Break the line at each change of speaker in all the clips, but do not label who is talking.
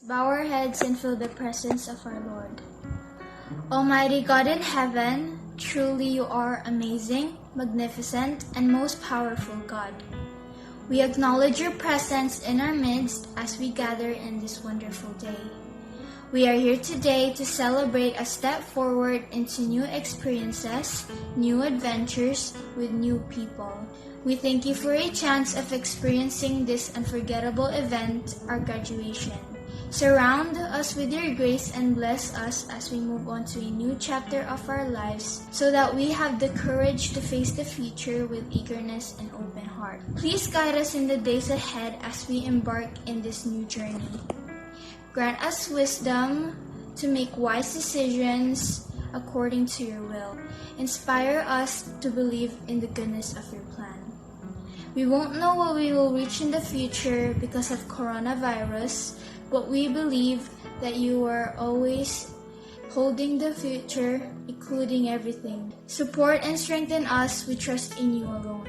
Bow our heads and feel the presence of our Lord. Almighty God in heaven, truly you are amazing, magnificent, and most powerful God. We acknowledge your presence in our midst as we gather in this wonderful day. We are here today to celebrate a step forward into new experiences, new adventures with new people. We thank you for a chance of experiencing this unforgettable event, our graduation. Surround us with your grace and bless us as we move on to a new chapter of our lives so that we have the courage to face the future with eagerness and open heart. Please guide us in the days ahead as we embark in this new journey. Grant us wisdom to make wise decisions according to your will. Inspire us to believe in the goodness of your plan. We won't know what we will reach in the future because of coronavirus, but we believe that you are always holding the future, including everything. Support and strengthen us, we trust in you alone.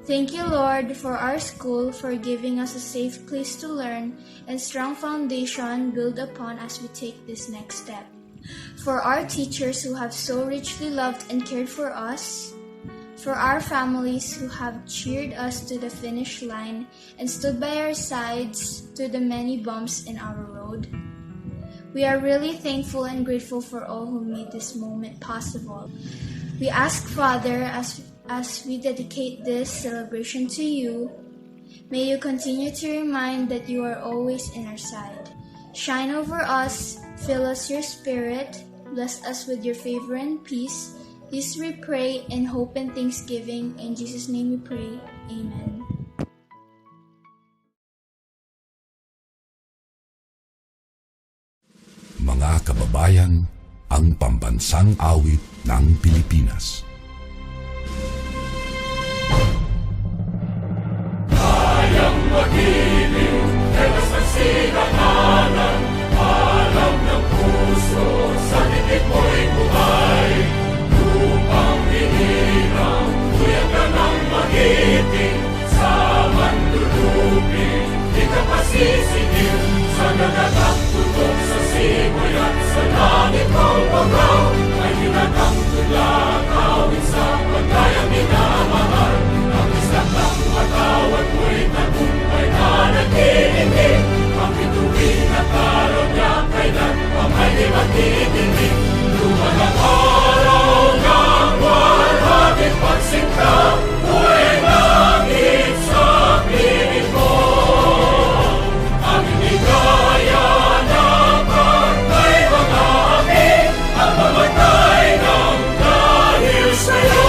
Thank you, Lord, for our school, for giving us a safe place to learn and strong foundation built upon as we take this next step. For our teachers who have so richly loved and cared for us, for our families who have cheered us to the finish line and stood by our sides through the many bumps in our road. We are really thankful and grateful for all who made this moment possible. We ask, Father, as we dedicate this celebration to you, may you continue to remind that you are always in our side. Shine over us, fill us your spirit, bless us with your favor and peace. This we pray in hope and thanksgiving. In Jesus' name we pray. Amen.
Mga kababayan, ang pambansang awit ng Pilipinas.
Kayang magiliw, telas ang sinakanan, alam ng puso, sa titik mo'y buhay. Lupang hinirang, tuyag ka ng magiting, sa mandulupin, di ka pasisingil, sa nagatang tutok sa simoy at sa langit mong bagaw, ay hinatang tula, kawin sa pagkayang minamahal, ang isang ng matawad mo'y tagumpay na nag-iindig, ang bituin at araw niya kailan pang ay di magtitingin. Luman ang araw ng walhati pagsinta, buhay langit sa piling mo. Ang hindi kaya ng pagkay mga api, ang mamatay ng dahil sa'yo.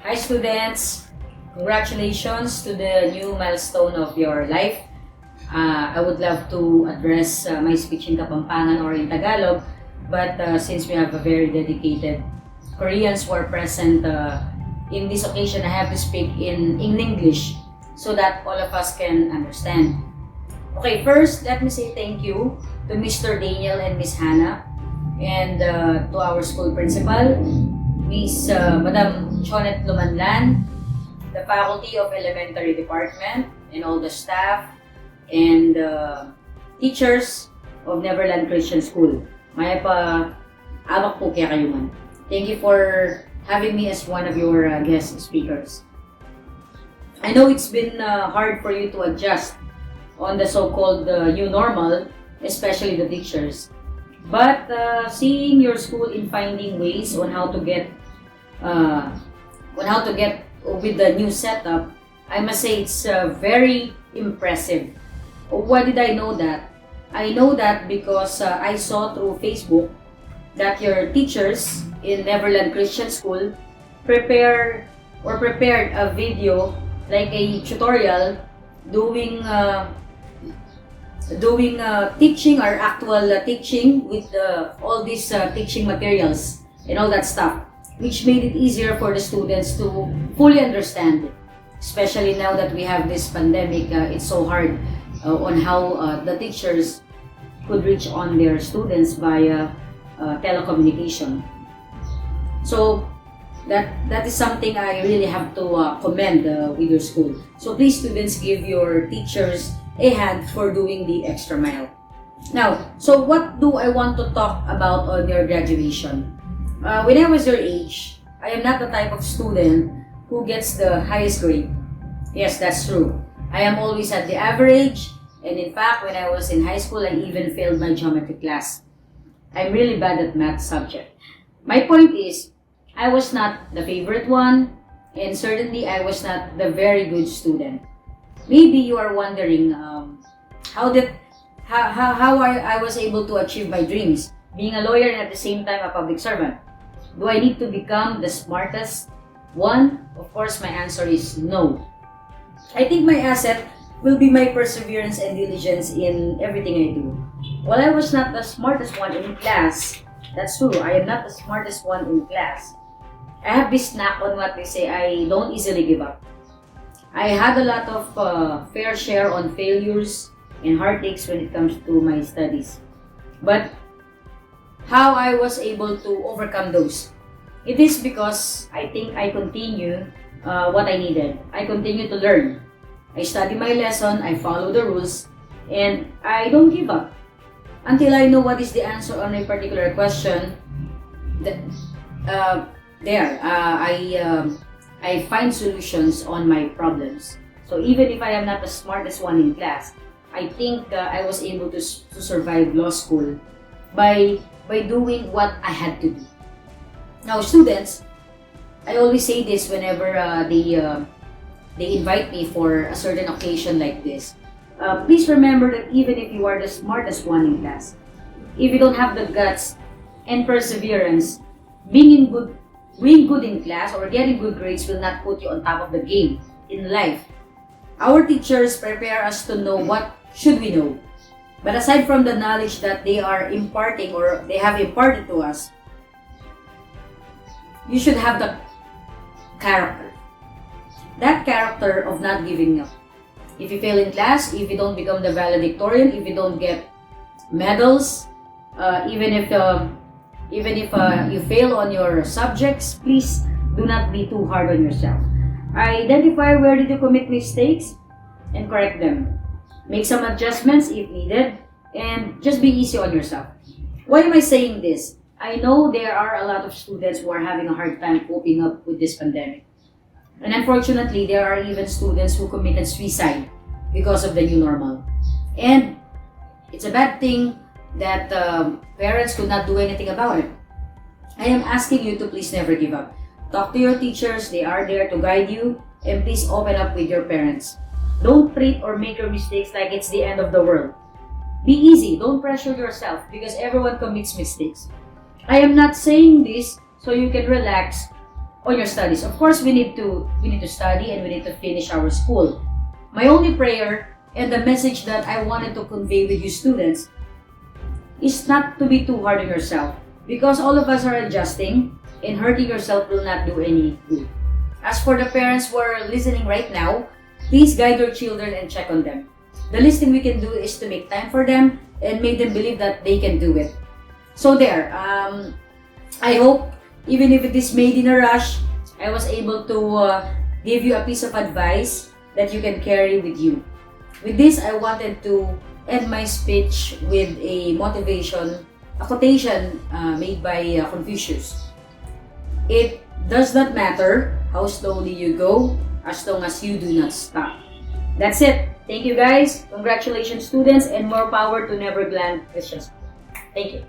Hi students! Congratulations to the new milestone of your life. I would love to address my speech in Kapampangan or in Tagalog, but since we have a very dedicated Koreans who are present in this occasion, I have to speak in English so that all of us can understand. Okay, first let me say thank you to Mr. Daniel and Miss Hannah and to our school principal, Miss Madam Chonet Lumanlan, the Faculty of Elementary Department, and all the staff and teachers of Neverland Christian School. Maya pa amak po kaya kayo man. Thank you for having me as one of your guest speakers. I know it's been hard for you to adjust on the so-called new normal, especially the teachers. But seeing your school in finding ways on how to get with the new setup, I must say it's very impressive. Why did I know that? I know that because I saw through Facebook that your teachers in Neverland Christian School prepared a video, like a tutorial, doing teaching or actual teaching with all these teaching materials and all that stuff, which made it easier for the students to fully understand, especially now that we have this pandemic. It's so hard on how the teachers could reach on their students via telecommunication. So that is something I really have to commend with your school. So please, students, give your teachers a hand for doing the extra mile. Now, so what do I want to talk about on your graduation? When I was your age, I am not the type of student who gets the highest grade. Yes, that's true. I am always at the average, and in fact, when I was in high school, I even failed my geometry class. I'm really bad at math subject. My point is, I was not the favorite one, and certainly I was not the very good student. Maybe you are wondering how I was able to achieve my dreams, being a lawyer and at the same time a public servant. Do I need to become the smartest one? Of course, my answer is no. I think my asset will be my perseverance and diligence in everything I do. While I was not the smartest one in class, that's true, I am not the smartest one in class. I have this knack on what they say, I don't easily give up. I had a lot of fair share on failures and heartaches when it comes to my studies. But how I was able to overcome those? It is because I think I continue what I needed. I continue to learn. I study my lesson, I follow the rules, and I don't give up until I know what is the answer on a particular question. I find solutions on my problems. So even if I am not the smartest one in class, I think I was able to survive law school by doing what I had to do. Now, students, I always say this whenever they invite me for a certain occasion like this. Please remember that even if you are the smartest one in class, if you don't have the guts and perseverance, being good in class or getting good grades will not put you on top of the game in life. Our teachers prepare us to know what should we know. But aside from the knowledge that they are imparting or they have imparted to us, you should have the character. That character of not giving up. If you fail in class, if you don't become the valedictorian, if you don't get medals, even if you fail on your subjects, please do not be too hard on yourself. Identify where did you commit mistakes and correct them. Make some adjustments if needed, and just be easy on yourself. Why am I saying this? I know there are a lot of students who are having a hard time coping up with this pandemic. And unfortunately, there are even students who committed suicide because of the new normal. And it's a bad thing that parents could not do anything about it. I am asking you to please never give up. Talk to your teachers, they are there to guide you, and please open up with your parents. Don't treat or make your mistakes like it's the end of the world. Be easy, don't pressure yourself because everyone commits mistakes. I am not saying this so you can relax on your studies. Of course, we need to study and we need to finish our school. My only prayer and the message that I wanted to convey with you students is not to be too hard on yourself because all of us are adjusting and hurting yourself will not do any good. As for the parents who are listening right now, please guide your children and check on them. The least thing we can do is to make time for them and make them believe that they can do it. So there, I hope even if it is made in a rush, I was able to give you a piece of advice that you can carry with you. With this, I wanted to end my speech with a quotation made by Confucius. It does not matter how slowly you go as long as you do not stop. That's it. Thank you guys. Congratulations students and more power to Neverland Christian School. Thank you.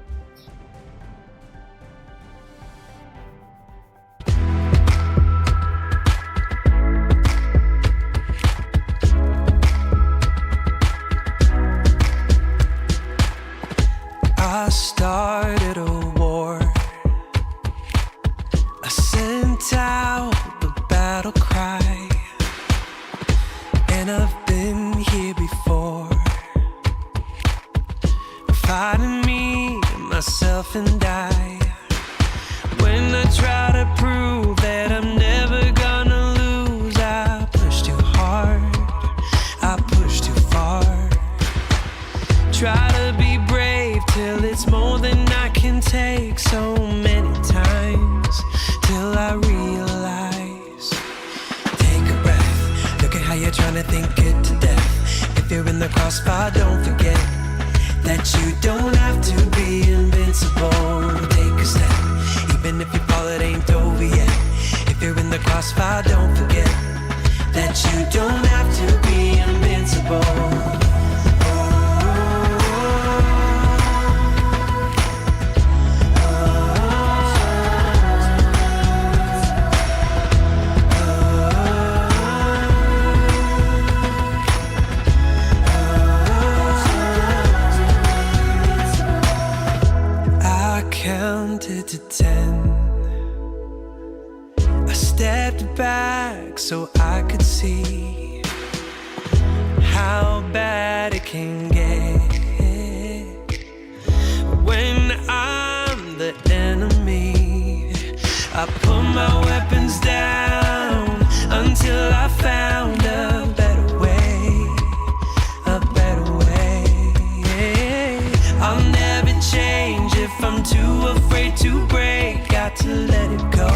I started a war. I sent out the battle cry, and I've been here before, fighting me, myself and I. When I try to prove that I'm never gonna lose, I push too hard, I push too far. Try to be brave till it's more than I can take. So many times crossfire, don't forget that you don't have to be invincible. Take a step, even if you fall, it ain't over yet. If you're in the crossfire, don't forget that you don't have to be invincible. Counted to 10. I stepped back so I could see how bad it can get when I'm the enemy. I put my weapons down until I found a better way, a better way. I'll never change if I'm too afraid to break. Got to let it go.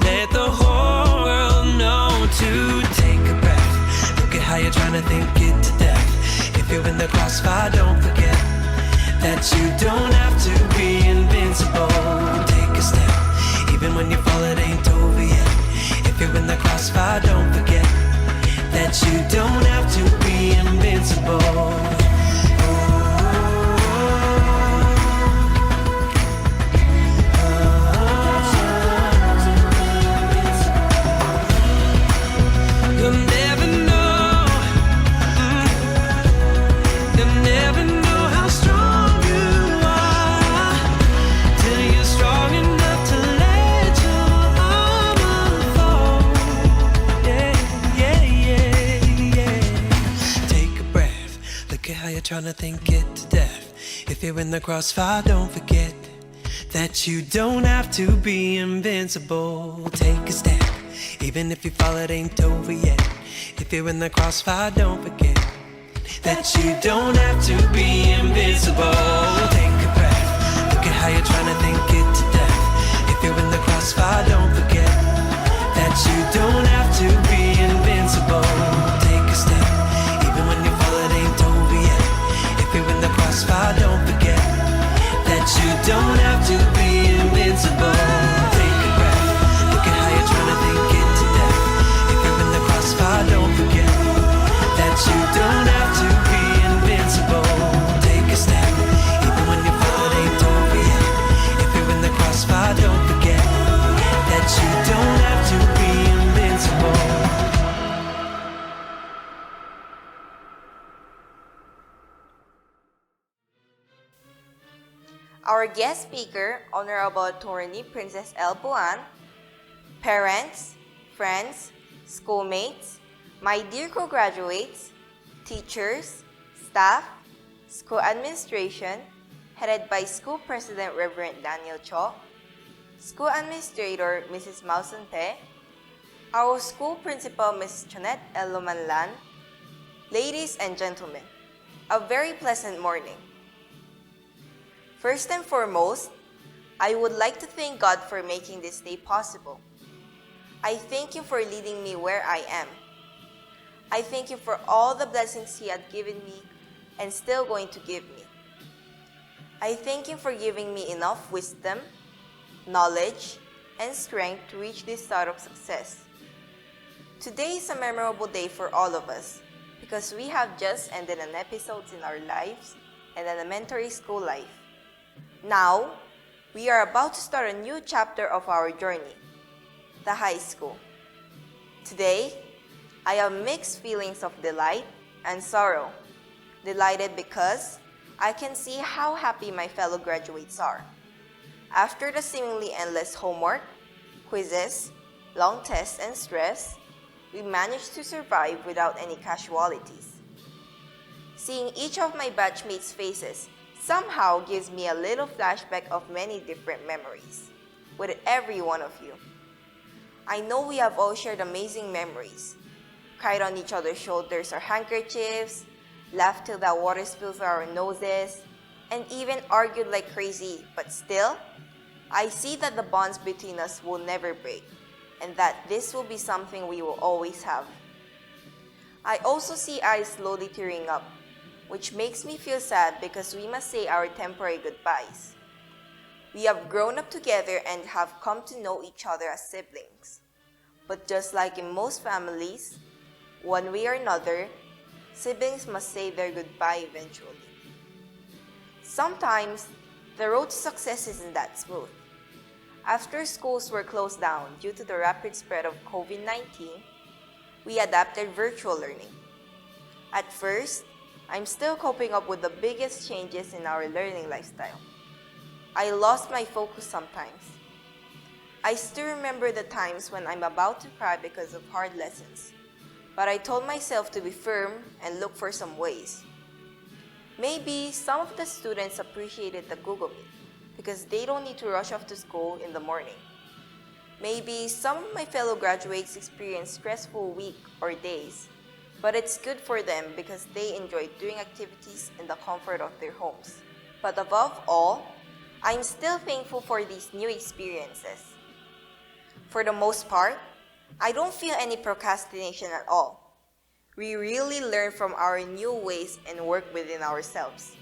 Let the whole world know to take a breath. Look at how you're trying to think it to death. If you're in the crossfire, don't forget that you don't have to be invincible. Take a step, even when you fall, it ain't over yet. If you're in the crossfire, don't forget that you don't have to be invincible. You'll never know, you'll never know how strong you are till you're strong enough to let your armor fall. Yeah, yeah, yeah, yeah. Take a breath, look at how you're trying to think it to death. If you're in the crossfire, don't forget that you don't have to be invincible. Take a step, even if you fall, it ain't over yet. If you're in the crossfire, don't forget that you don't have to be invincible. Take a breath, look at how you're trying to think it to death. If you're in the crossfire, don't forget that you don't have to be invincible. Take a step, even when you fall, it ain't over yet. If you're in the crossfire, don't forget that you don't have to be invincible. Take a breath, look at how you're trying to think it to death. If you're in the crossfire, don't forget that you don't have to be invincible. Take a step, even when you fall, it ain't over yet. If you're in the crossfire, don't forget that you don't have to be invincible.
Our guest speaker, Honorable Attorney Princess L. Buan, parents, friends, schoolmates, my dear co-graduates, teachers, staff, school administration, headed by School President Reverend Daniel Cho, School Administrator Mrs. Mausante, our school principal Mrs. Chonette L. Lumanlan, ladies and gentlemen, a very pleasant morning. First and foremost, I would like to thank God for making this day possible. I thank Him for leading me where I am. I thank Him for all the blessings He had given me and still going to give me. I thank Him for giving me enough wisdom, knowledge, and strength to reach this start of success. Today is a memorable day for all of us because we have just ended an episode in our lives and elementary school life. Now, we are about to start a new chapter of our journey, the high school. Today, I have mixed feelings of delight and sorrow. Delighted because I can see how happy my fellow graduates are. After the seemingly endless homework, quizzes, long tests, and stress, we managed to survive without any casualties. Seeing each of my batchmates' faces somehow gives me a little flashback of many different memories with every one of you. I know we have all shared amazing memories, cried on each other's shoulders or handkerchiefs, laughed till the water spills on our noses, and even argued like crazy, but still, I see that the bonds between us will never break, and that this will be something we will always have. I also see eyes slowly tearing up, which makes me feel sad because we must say our temporary goodbyes. We have grown up together and have come to know each other as siblings. But just like in most families, one way or another, siblings must say their goodbye eventually. Sometimes, the road to success isn't that smooth. After schools were closed down due to the rapid spread of COVID-19, we adapted virtual learning. At first, I'm still coping up with the biggest changes in our learning lifestyle. I lost my focus sometimes. I still remember the times when I'm about to cry because of hard lessons, but I told myself to be firm and look for some ways. Maybe some of the students appreciated the Google Meet because they don't need to rush off to school in the morning. Maybe some of my fellow graduates experienced stressful week or days, but it's good for them because they enjoy doing activities in the comfort of their homes. But above all, I'm still thankful for these new experiences. For the most part, I don't feel any procrastination at all. We really learn from our new ways and work within ourselves.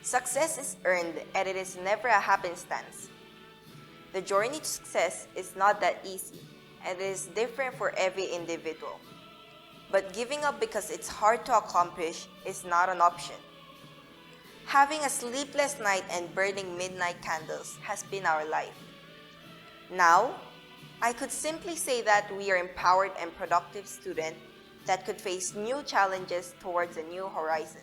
Success is earned and it is never a happenstance. The journey to success is not that easy and it is different for every individual. But giving up because it's hard to accomplish is not an option. Having a sleepless night and burning midnight candles has been our life. Now, I could simply say that we are empowered and productive students that could face new challenges towards a new horizon.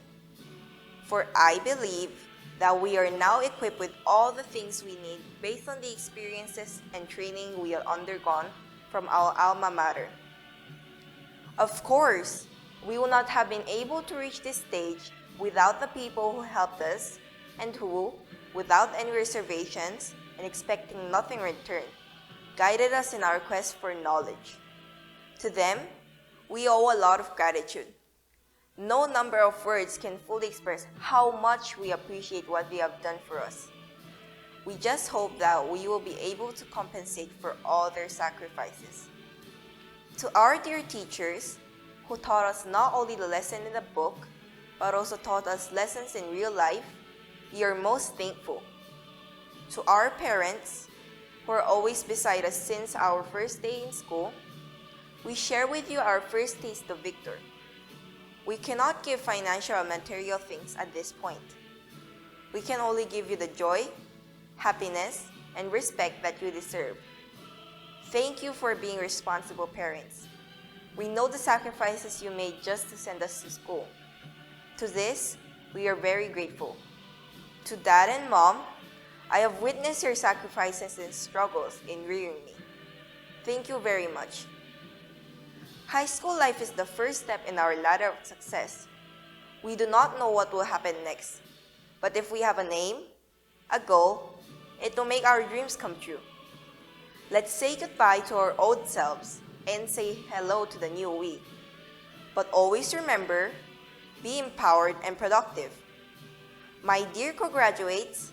For I believe that we are now equipped with all the things we need based on the experiences and training we have undergone from our alma mater. Of course, we would not have been able to reach this stage without the people who helped us and who, without any reservations and expecting nothing in return, guided us in our quest for knowledge. To them, we owe a lot of gratitude. No number of words can fully express how much we appreciate what they have done for us. We just hope that we will be able to compensate for all their sacrifices. To our dear teachers, who taught us not only the lesson in the book, but also taught us lessons in real life, we are most thankful. To our parents, who are always beside us since our first day in school, we share with you our first taste of victory. We cannot give financial or material things at this point. We can only give you the joy, happiness, and respect that you deserve. Thank you for being responsible parents. We know the sacrifices you made just to send us to school. To this, we are very grateful. To Dad and Mom, I have witnessed your sacrifices and struggles in rearing me. Thank you very much. High school life is the first step in our ladder of success. We do not know what will happen next, but if we have an aim, a goal, it will make our dreams come true. Let's say goodbye to our old selves and say hello to the new we. But always remember, be empowered and productive. My dear co-graduates,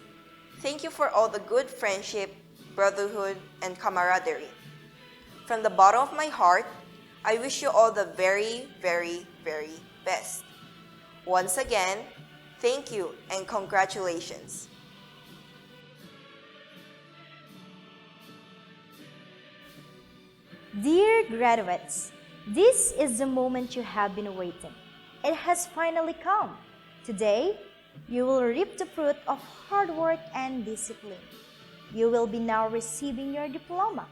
thank you for all the good friendship, brotherhood, and camaraderie. From the bottom of my heart, I wish you all the very, very, very best. Once again, thank you and congratulations.
Dear graduates, this is the moment you have been awaiting. It has finally come. Today, you will reap the fruit of hard work and discipline. You will be now receiving your diploma,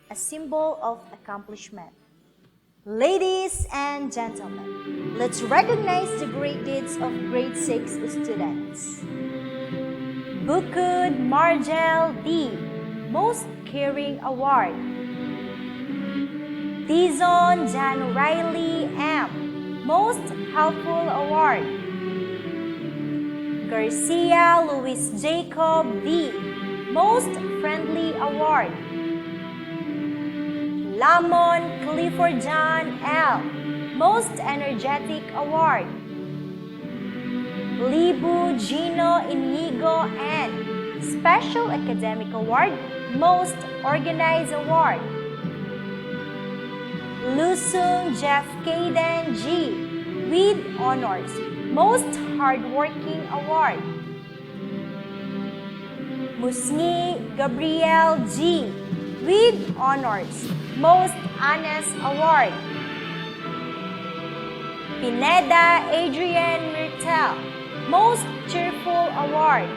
a symbol of accomplishment. Ladies and gentlemen, let's recognize the great deeds of grade 6 students. Bukud Margel D, Most Caring Award. Tizon Jan Riley M, Most Helpful Award. Garcia Luis Jacob D, Most Friendly Award. Lamon Clifford John L, Most Energetic Award. Libu Gino Inigo N, Special Academic Award, Most Organized Award. Lusung Jeff Caden G. with honors, Most Hardworking Award. Musngi Gabriel G. with honors, Most Honest Award. Pineda Adrian Myrtel, Most Cheerful Award.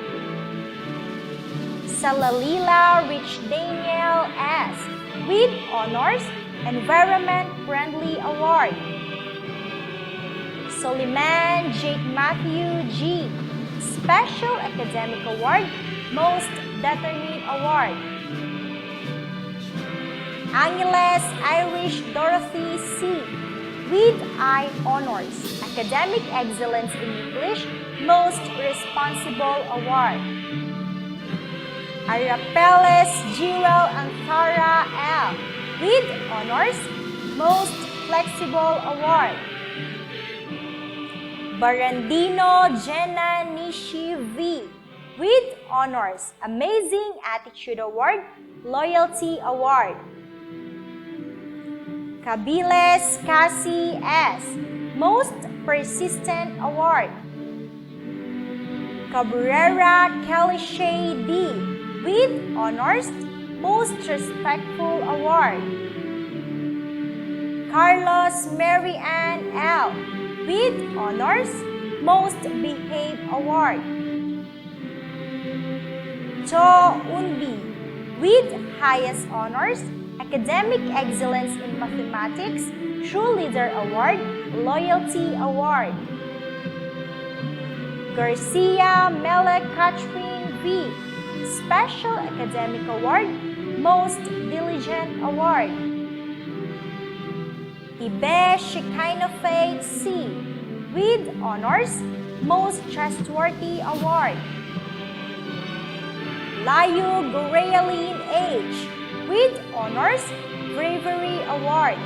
Salalila Rich Daniel S. with honors, Environment Friendly Award. Soliman Jake Matthew G. Special Academic Award, Most Determined Award. Angeles Irish Dorothy C. with I Honors, Academic Excellence in English, Most Responsible Award. Arapeles Jewel Anthara L. with honors, Most Flexible Award. Barandino Jenna Nishi V. with honors, Amazing Attitude Award, Loyalty Award. Cabiles Cassie S. Most Persistent Award. Cabrera Kelly Shay D. with honors, Most Respectful Award. Carlos Mary Ann L. with honors, Most Behaved Award. Cho Unbi with highest honors, Academic Excellence in Mathematics, True Leader Award, Loyalty Award. Garcia Melek Catherine V. Special Academic Award, Most Diligent Award. Ibe Shekinah Faith C. with honors, Most Trustworthy Award. Layu Gorealine H. with honors, Bravery Award.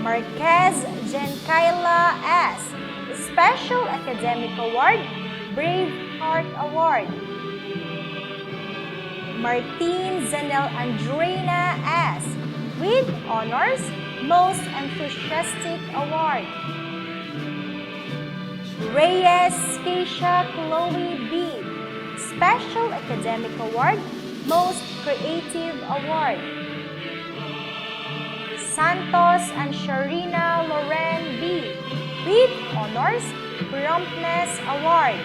Marquez Jenkaila S. Special Academic Award, Brave Heart Award. Martin Zanel Andreina S. with honors, Most Enthusiastic Award. Reyes Keisha Chloe B. Special Academic Award, Most Creative Award. Santos and Sharina Loren B. with honors, Promptness Award.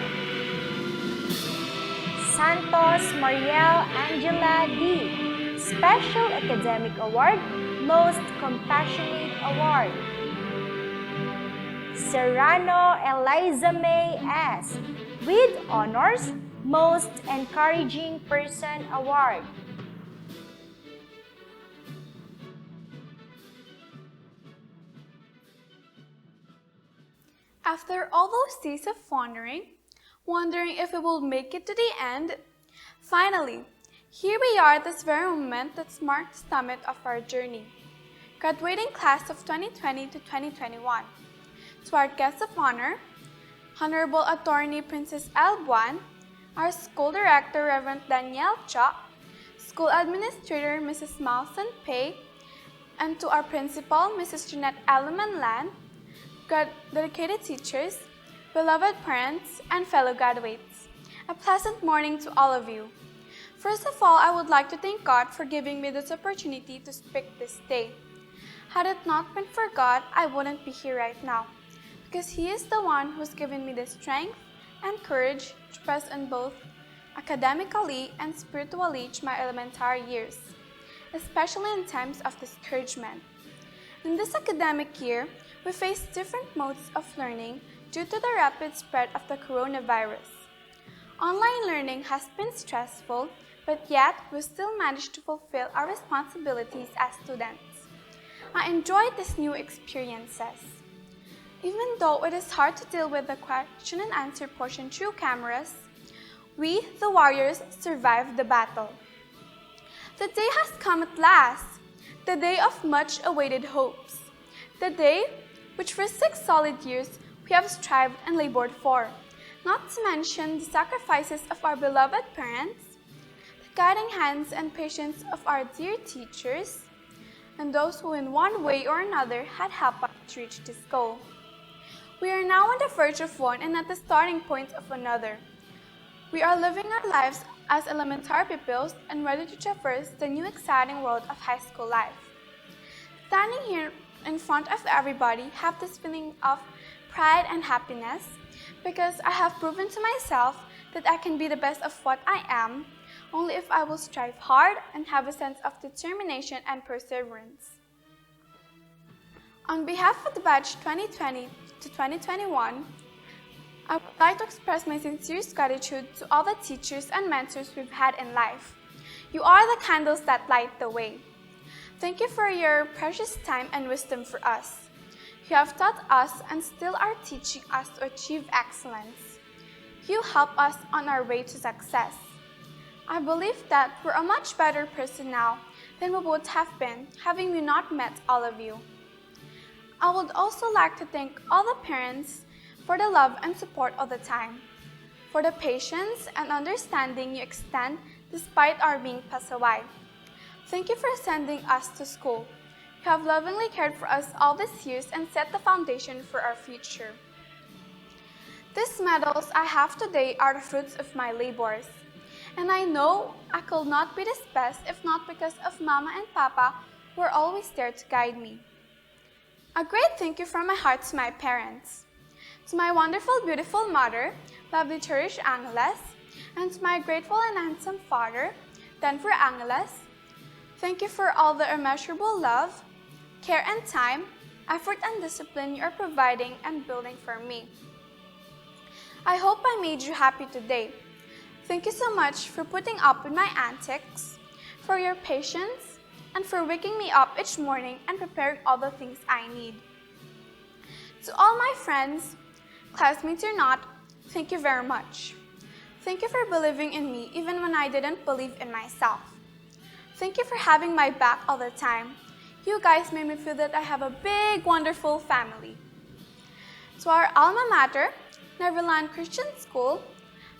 Santos Mariel Angela D. Special Academic Award, Most Compassionate Award. Serrano Eliza May S. with honors, Most Encouraging Person Award.
After all those days of wondering if we will make it to the end, finally, here we are at this very moment that marks the summit of our journey. Graduating class of 2020 to 2021. To our guests of honor, Honorable Attorney Princess L. Buan, our School Director Reverend Danielle Cha, School Administrator Mrs. Malson Pei, and to our Principal Mrs. Jeanette Alleman Lan, dedicated teachers, beloved parents, and fellow graduates. A pleasant morning to all of you. First of all, I would like to thank God for giving me this opportunity to speak this day. Had it not been for God, I wouldn't be here right now, because He is the one who's given me the strength and courage to press on both academically and spiritually to my elementary years, especially in times of discouragement. In this academic year, we face different modes of learning due to the rapid spread of the coronavirus. Online learning has been stressful, but yet we still managed to fulfill our responsibilities as students. I enjoyed these new experiences. Even though it is hard to deal with the question and answer portion through cameras, we, the warriors, survived the battle. The day has come at last, the day of much awaited hopes, the day which for 6 solid years we have strived and labored for, not to mention the sacrifices of our beloved parents, the guiding hands and patience of our dear teachers, and those who in one way or another had helped us reach this goal. We are now on the verge of one and at the starting point of another. We are living our lives as elementary pupils and ready to traverse the new exciting world of high school life. Standing here in front of everybody, have this feeling of pride and happiness because I have proven to myself that I can be the best of what I am only if I will strive hard and have a sense of determination and perseverance. On behalf of the batch 2020 to 2021, I would like to express my sincerest gratitude to all the teachers and mentors we've had in life. You are the candles that light the way. Thank you for your precious time and wisdom for us. You have taught us and still are teaching us to achieve excellence. You help us on our way to success. I believe that we're a much better person now than we would have been having we not met all of you. I would also like to thank all the parents for the love and support all the time, for the patience and understanding you extend despite our being pasaway. Thank you for sending us to school. You have lovingly cared for us all these years and set the foundation for our future. These medals I have today are the fruits of my labors, and I know I could not be this best if not because of Mama and Papa who are always there to guide me. A great thank you from my heart to my parents, to my wonderful, beautiful mother, lovely cherished Angeles, and to my grateful and handsome father, Denver Angeles. Thank you for all the immeasurable love, care and time, effort and discipline you are providing and building for me. I hope I made you happy today. Thank you so much for putting up with my antics, for your patience, and for waking me up each morning and preparing all the things I need. To all my friends, classmates or not, thank you very much. Thank you for believing in me even when I didn't believe in myself. Thank you for having my back all the time. You guys made me feel that I have a big, wonderful family. To our alma mater, Neverland Christian School,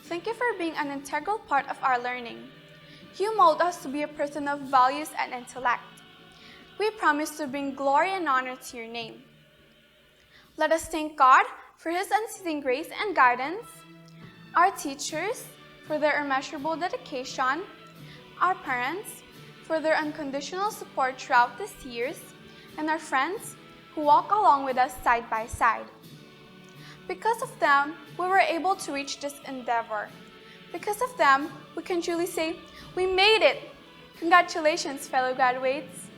thank you for being an integral part of our learning. You mold us to be a person of values and intellect. We promise to bring glory and honor to your name. Let us thank God for His unceasing grace and guidance, our teachers for their immeasurable dedication, our parents for their unconditional support throughout these years, and our friends who walk along with us side by side. Because of them, we were able to reach this endeavor. Because of them, we can truly say, we made it! Congratulations, fellow graduates!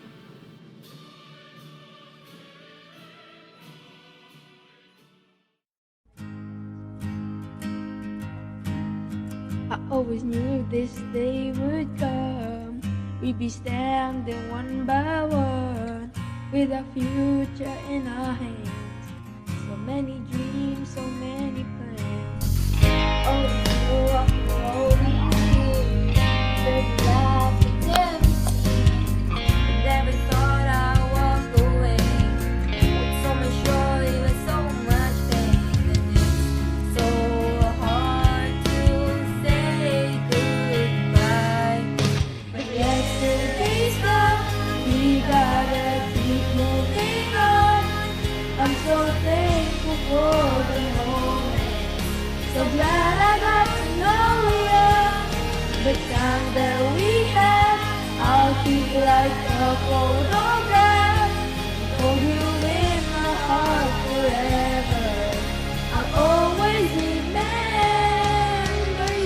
I always knew this day would come. We'd be standing one by one with our future in our hands. So many dreams, so many plans. Oh, all these years, there's life and empty. Never thought I'd walk away with so much joy, with so much pain, and it's so hard to say goodbye. But yesterday's gone, we gotta keep moving on. I'm so thankful for the moment. So glad I got to know you. The time that we had, I'll keep like a photograph. Hold you in my heart forever. I'll always remember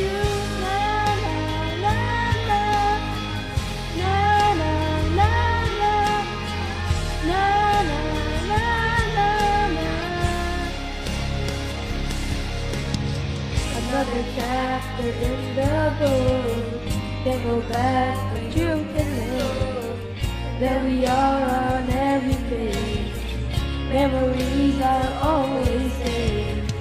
you. Na na na na na na na na na na. Another chapter in the book. Can't go back, but you can live. There we are on every page. Memories are always saved.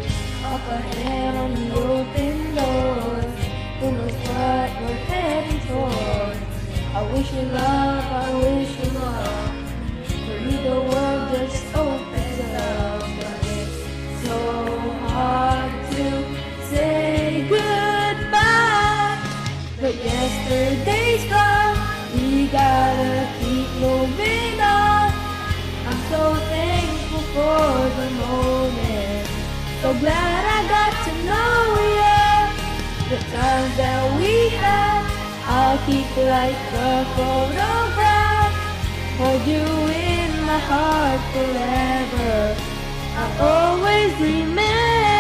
Up ahead on the open doors. Who knows what we're heading towards? I wish you love, I wish you love. For me the world just opens up. But it's so hard to say goodbye. But yesterday's gone, we gotta keep moving on. for the moment. So glad I got to know you. The times that we had, I'll keep like a photograph. Hold you in my heart forever. I'll always remember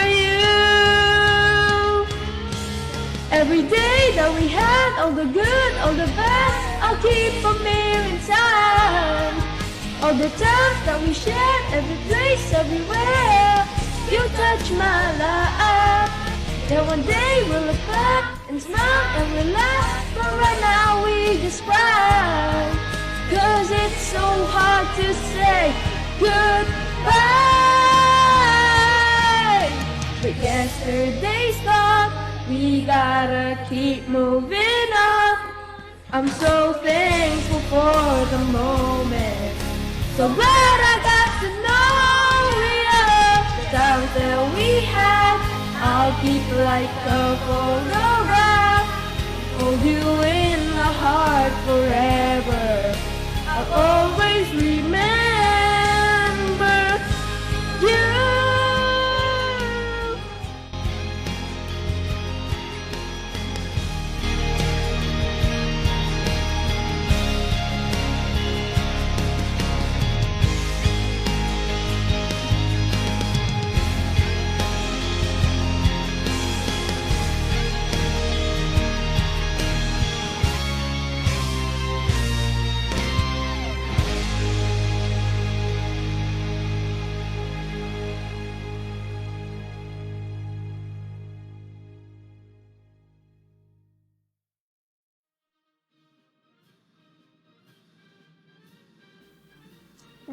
you. Every day that we had, all the good, all the bad, I'll keep them here inside. All the times that we shared, every place, everywhere, you touch my life. Then one day we'll look back and smile and we'll laugh, but right now we just cry. 'Cause it's so hard to say goodbye. But yesterday's gone, we gotta keep moving on. I'm so thankful for the moment. So glad I got to know you. The times that we had, I'll keep like a photograph. Hold you in my heart forever. I'll always remember you.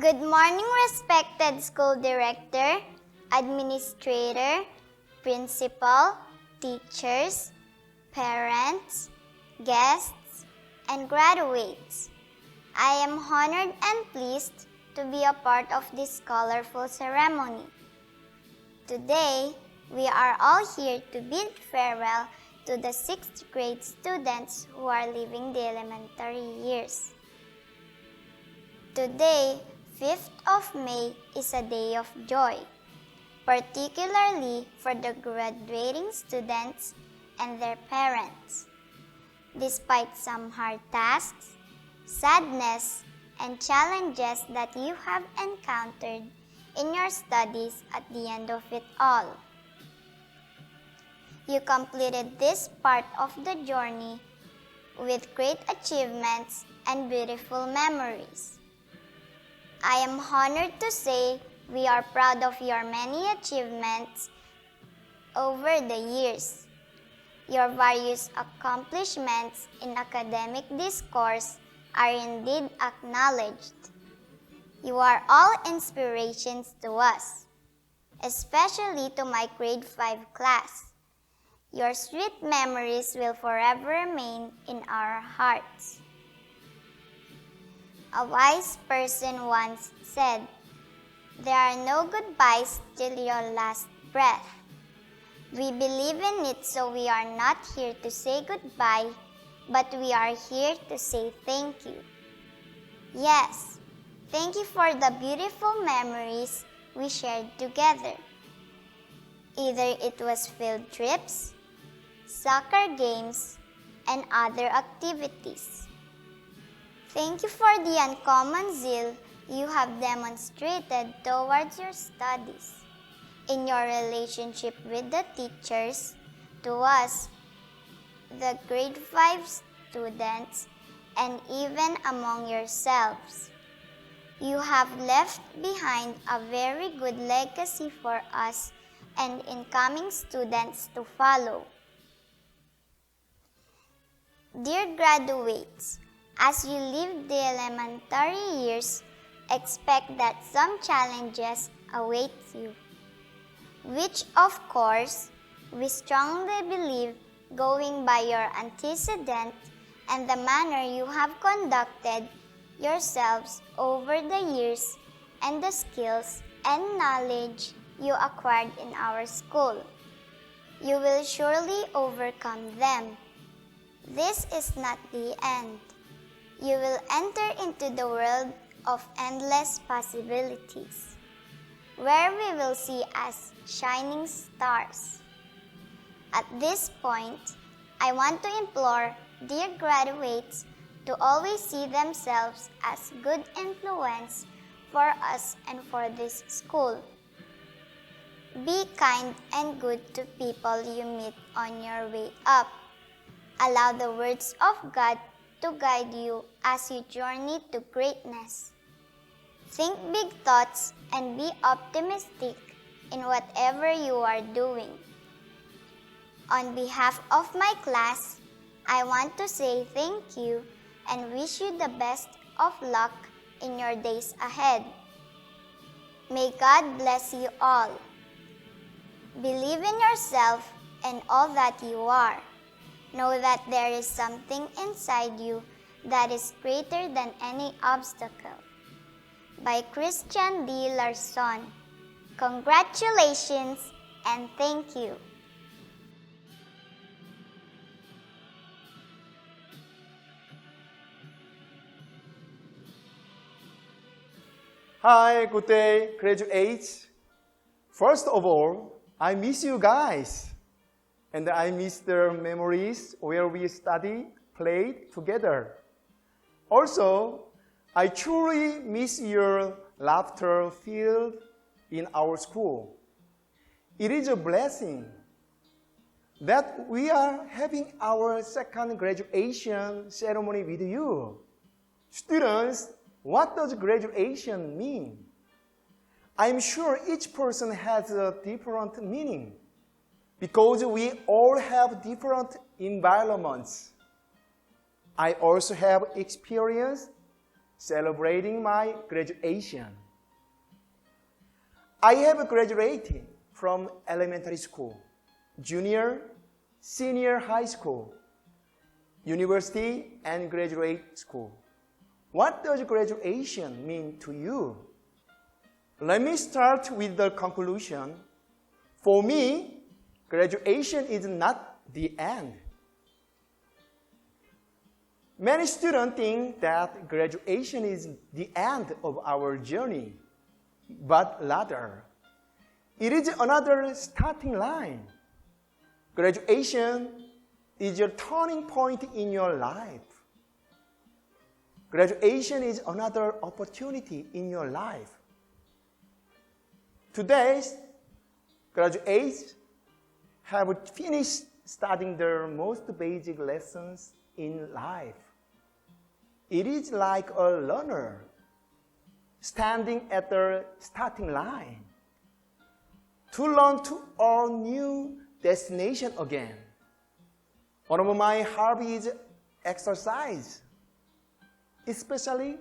Good morning, respected school director, administrator, principal, teachers, parents, guests, and graduates. I am honored and pleased to be a part of this colorful ceremony. Today, we are all here to bid farewell to the 6th grade students who are leaving the elementary years. Today, 5th of May is a day of joy, particularly for the graduating students and their parents. Despite some hard tasks, sadness, and challenges that you have encountered in your studies at the end of it all, you completed this part of the journey with great achievements and beautiful memories. I am honored to say we are proud of your many achievements over the years. Your various accomplishments in academic discourse are indeed acknowledged. You are all inspirations to us, especially to my grade 5 class. Your sweet memories will forever remain in our hearts. A wise person once said, "There are no goodbyes till your last breath." We believe in it, so we are not here to say goodbye, but we are here to say thank you. Yes, thank you for the beautiful memories we shared together. Either it was field trips, soccer games, and other activities. Thank you for the uncommon zeal you have demonstrated towards your studies, in your relationship with the teachers, to us, the grade 5 students, and even among yourselves. You have left behind a very good legacy for us and incoming students to follow. Dear graduates, as you leave the elementary years, expect that some challenges await you, which of course, we strongly believe, going by your antecedent and the manner you have conducted yourselves over the years and the skills and knowledge you acquired in our school, you will surely overcome them. This is not the end. You will enter into the world of endless possibilities, where we will see as shining stars. At this point, I want to implore dear graduates to always see themselves as good influence for us and for this school. Be kind and good to people you meet on your way up. Allow the words of God to guide you as you journey to greatness. Think big thoughts and be optimistic in whatever you are doing. On behalf of my class, I want to say thank you and wish you the best of luck in your days ahead. May God bless you all. Believe in yourself and all that you are. Know that there is something inside you that is greater than any obstacle. By Christian D. Larson. Congratulations and thank you.
Hi, good day, graduates. First of all, I miss you guys. And I miss the memories where we studied, played together. Also, I truly miss your laughter filled in our school. It is a blessing that we are having our second graduation ceremony with you. Students, what does graduation mean? I'm sure each person has a different meaning because we all have different environments. I also have experience celebrating my graduation. I have graduated from elementary school, junior, senior high school, university, and graduate school. What does graduation mean to you? Let me start with the conclusion. For me, graduation is not the end. Many students think that graduation is the end of our journey, but rather, it is another starting line. Graduation is a turning point in your life. Graduation is another opportunity in your life. Today's graduates have finished studying their most basic lessons in life. It is like a learner standing at the starting line to learn to a new destination again. One of my hobbies is exercise. Especially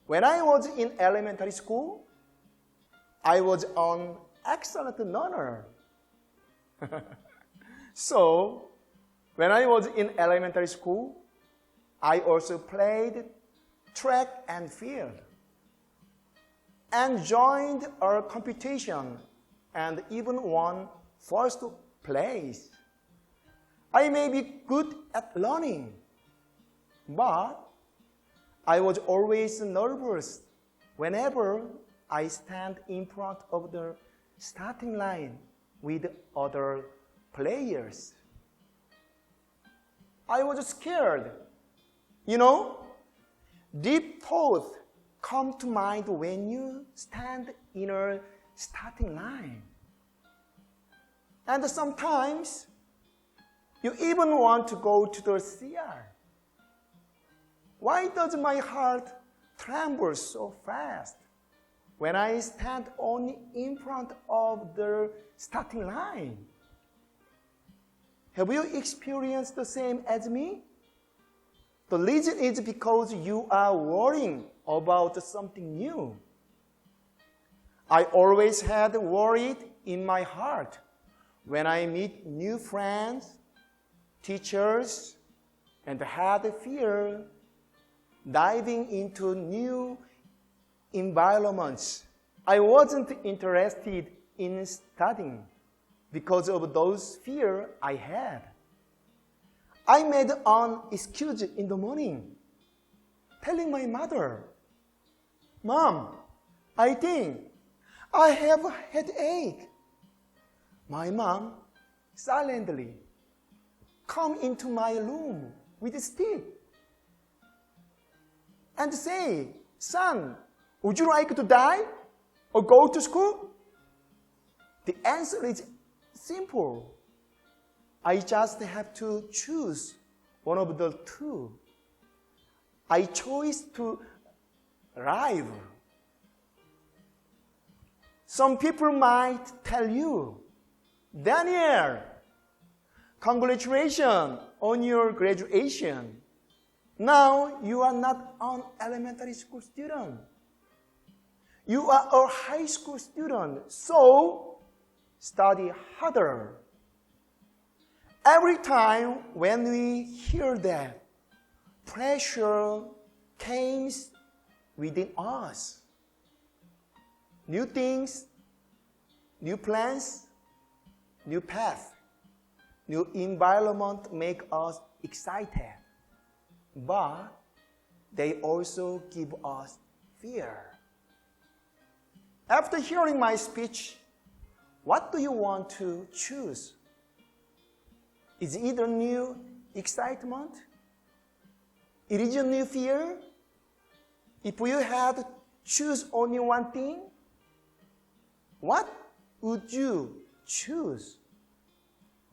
when I was in elementary school, I was an excellent learner. So, when I was in elementary school, I also played track and field and joined a competition and even won first place. I may be good at learning, but I was always nervous whenever I stand in front of the starting line with other players. I was scared. You know, deep thoughts come to mind when you stand in a starting line. And sometimes you even want to go to the CR. Why does my heart tremble so fast when I stand only in front of the starting line? Have you experienced the same as me? The reason is because you are worrying about something new. I always had worried in my heart when I meet new friends, teachers, and had fear diving into new environments. I wasn't interested in studying because of those fears I had. I made an excuse in the morning, telling my mother, Mom, I think I have a headache. My mom silently come into my room with a stick and say, "Son, would you like to die or go to school?" The answer is simple. I just have to choose one of the two. I chose to live. Some people might tell you, "Daniel, congratulations on your graduation. Now you are not an elementary school student. You are a high school student, so study harder." Every time when we hear that, pressure comes within us. New things, new plans, new path, new environment make us excited. But they also give us fear. After hearing my speech, what do you want to choose? Is it a new excitement? It is a new fear? If you had to choose only one thing, what would you choose?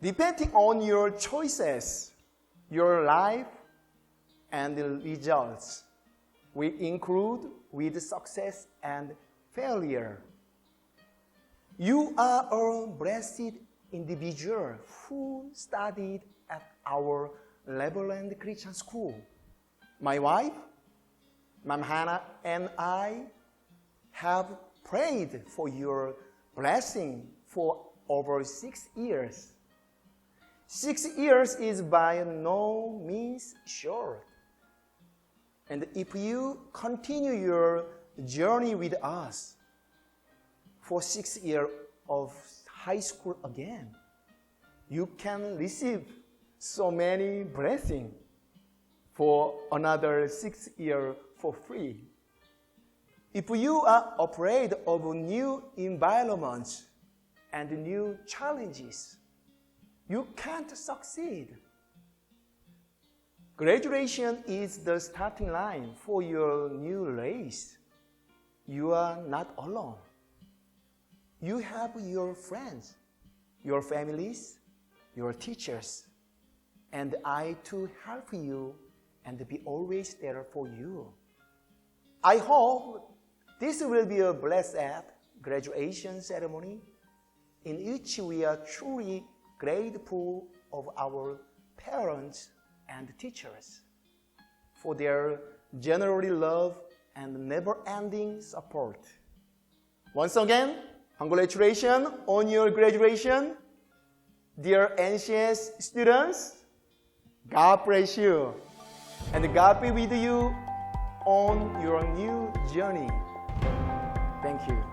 Depending on your choices, your life and the results will include with success and failure. You are a blessed individual who studied at our Neverland Christian School. My wife, Ma'am Hannah, and I have prayed for your blessing for over 6 years. 6 years is by no means short. And if you continue your journey with us for 6 years of high school again, you can receive so many blessings for another 6 years for free. If you are afraid of new environments and new challenges, you can't succeed. Graduation is the starting line for your new race. You are not alone. You have your friends, your families, your teachers, and I to help you and be always there for you. I hope this will be a blessed graduation ceremony in which we are truly grateful of our parents and teachers for their generous love and never-ending support. Once again, congratulations on your graduation. Dear anxious students, God bless you, and God be with you on your new journey. Thank you.